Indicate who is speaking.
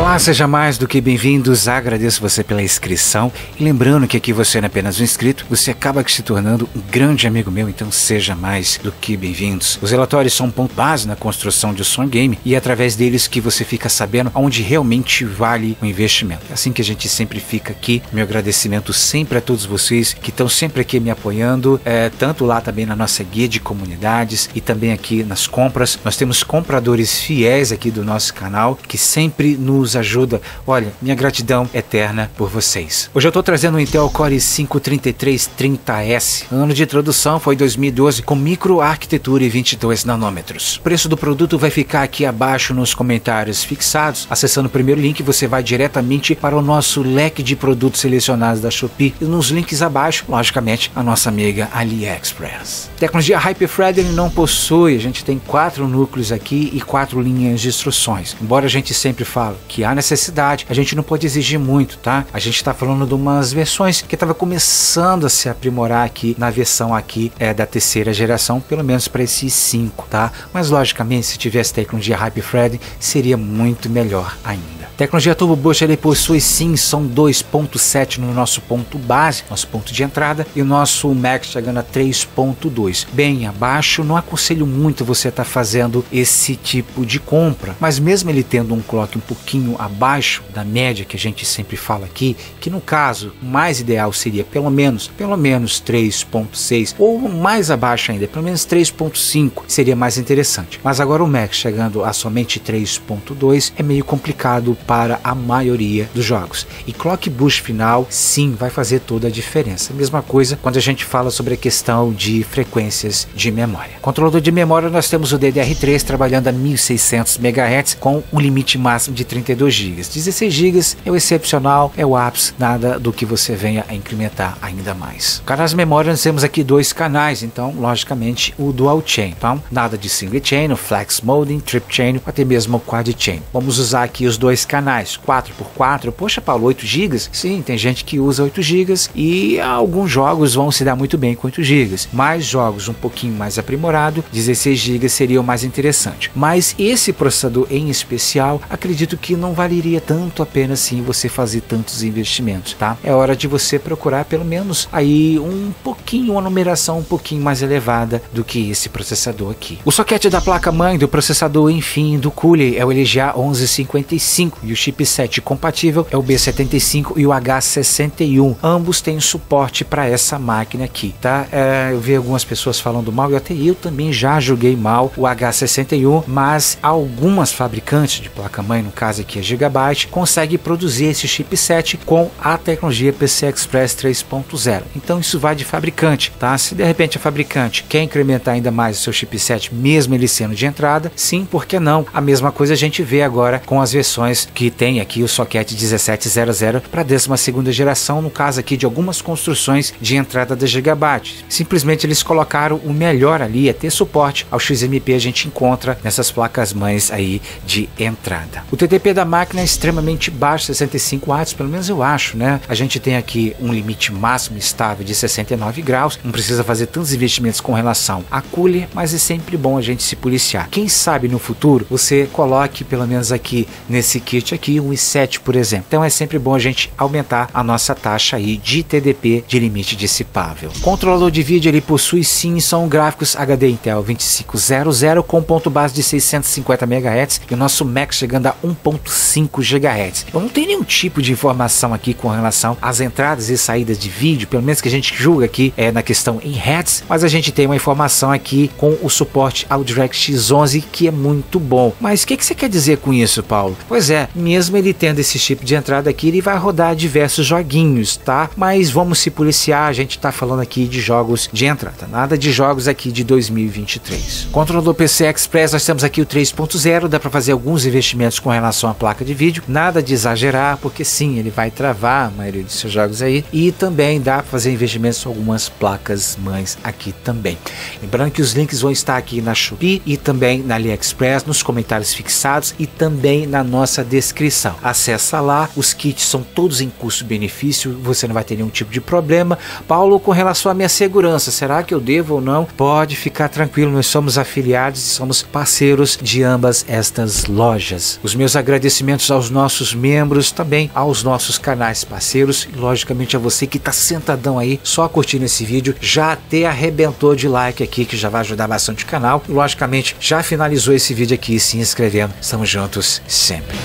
Speaker 1: Olá, seja mais do que bem-vindos, agradeço você pela inscrição e lembrando que aqui você não é apenas um inscrito, você acaba se tornando um grande amigo meu, então seja mais do que bem-vindos. Os relatórios são um ponto base na construção de um sonho game e é através deles que você fica sabendo onde realmente vale o investimento. É assim que a gente sempre fica aqui. Meu agradecimento sempre a todos vocês que estão sempre aqui me apoiando, tanto lá também na nossa guia de comunidades e também aqui nas compras. Nós temos compradores fiéis aqui do nosso canal que sempre nos ajuda. Olha, minha gratidão eterna por vocês. Hoje eu estou trazendo o Intel Core i5-3330S. Ano de introdução foi 2012 com microarquitetura e 22 nanômetros. O preço do produto vai ficar aqui abaixo nos comentários fixados. Acessando o primeiro link você vai diretamente para o nosso leque de produtos selecionados da Shopee e nos links abaixo, logicamente, a nossa amiga AliExpress. Tecnologia Hyper-Threading não possui, a gente tem 4 núcleos aqui e 4 linhas de instruções. Embora a gente sempre fale que há necessidade, a gente não pode exigir muito, tá? A gente está falando de umas versões que estava começando a se aprimorar aqui na versão aqui da terceira geração, pelo menos para esse i5, tá? Mas logicamente se tivesse tecnologia Hyper-Threading seria muito melhor ainda. Tecnologia Turbo Boost ele possui sim, são 2.7 no nosso ponto base, nosso ponto de entrada, e o nosso Max chegando a 3.2. Bem abaixo, não aconselho muito você estar fazendo esse tipo de compra, mas mesmo ele tendo um clock um pouquinho abaixo da média que a gente sempre fala aqui, que no caso o mais ideal seria pelo menos 3.6 ou mais abaixo ainda, pelo menos 3.5 seria mais interessante. Mas agora o Max chegando a somente 3.2 é meio complicado para a maioria dos jogos. E Clock Boost final, sim, vai fazer toda a diferença. Mesma coisa quando a gente fala sobre a questão de frequências de memória. Controlador de memória, nós temos o DDR3 trabalhando a 1600 MHz com um limite máximo de 32 GB. 16 GB é o excepcional, é o ápice, nada do que você venha a incrementar ainda mais. Canais de memória, nós temos aqui 2 canais, então, logicamente, o Dual Chain. Então, nada de Single Chain, o Flex Modem, Trip Chain, até mesmo o Quad Chain. Vamos usar aqui os 2 canais, 4x4, poxa Paulo, 8 GB? Sim, tem gente que usa 8 GB e alguns jogos vão se dar muito bem com 8 GB. Mais jogos um pouquinho mais aprimorado, 16 GB seria o mais interessante. Mas esse processador em especial, acredito que não valeria tanto a pena assim você fazer tantos investimentos, tá? É hora de você procurar pelo menos aí um pouquinho, uma numeração um pouquinho mais elevada do que esse processador aqui. O soquete da placa-mãe do processador, enfim, do cooler é o LGA 1155 e o chipset compatível é o B75 e o H61. Ambos têm suporte para essa máquina aqui, tá? Eu vi algumas pessoas falando mal e até eu também já joguei mal o H61, mas algumas fabricantes de placa-mãe, no caso aqui a Gigabyte, conseguem produzir esse chipset com a tecnologia PCI Express 3.0. Então isso vai de fabricante, tá? Se de repente a fabricante quer incrementar ainda mais o seu chipset, mesmo ele sendo de entrada, sim, por que não? A mesma coisa a gente vê agora com as versões que tem aqui o socket 1700 para a 12ª geração, no caso aqui de algumas construções de entrada da Gigabyte. Simplesmente eles colocaram o melhor ali, é ter suporte ao XMP, a gente encontra nessas placas mães aí de entrada. O TDP da máquina é extremamente baixo, 65 watts, pelo menos eu acho, né? A gente tem aqui um limite máximo estável de 69 graus, não precisa fazer tantos investimentos com relação a cooler, mas é sempre bom a gente se policiar. Quem sabe no futuro você coloque pelo menos aqui nesse kit aqui um i7, por exemplo. Então é sempre bom a gente aumentar a nossa taxa aí de TDP de limite dissipável. O controlador de vídeo ele possui sim, são gráficos HD Intel 2500 com ponto base de 650 MHz e o nosso Max chegando a 1.5 GHz. Eu não tenho nenhum tipo de informação aqui com relação às entradas e saídas de vídeo, pelo menos que a gente julga aqui na questão em Hertz, mas a gente tem uma informação aqui com o suporte ao DirectX 11 que é muito bom. Mas o que você quer dizer com isso, Paulo? Pois é, mesmo ele tendo esse chip de entrada aqui, ele vai rodar diversos joguinhos, tá? Mas vamos se policiar, a gente tá falando aqui de jogos de entrada, nada de jogos aqui de 2023. Controlador PCI Express, nós temos aqui o 3.0, dá para fazer alguns investimentos com relação à placa de vídeo, nada de exagerar, porque sim, ele vai travar a maioria dos seus jogos aí, e também dá para fazer investimentos com algumas placas mães aqui também. Lembrando que os links vão estar aqui na Shopee e também na AliExpress, nos comentários fixados e também na nossa descrição. Acessa lá, os kits são todos em custo-benefício, você não vai ter nenhum tipo de problema. Paulo, com relação à minha segurança, será que eu devo ou não? Pode ficar tranquilo, nós somos afiliados e somos parceiros de ambas estas lojas. Os meus agradecimentos agradecimentos aos nossos membros, também aos nossos canais parceiros e logicamente a você que tá sentadão aí só curtindo esse vídeo, já até arrebentou de like aqui, que já vai ajudar bastante o canal e logicamente já finalizou esse vídeo aqui se inscrevendo. Estamos juntos sempre.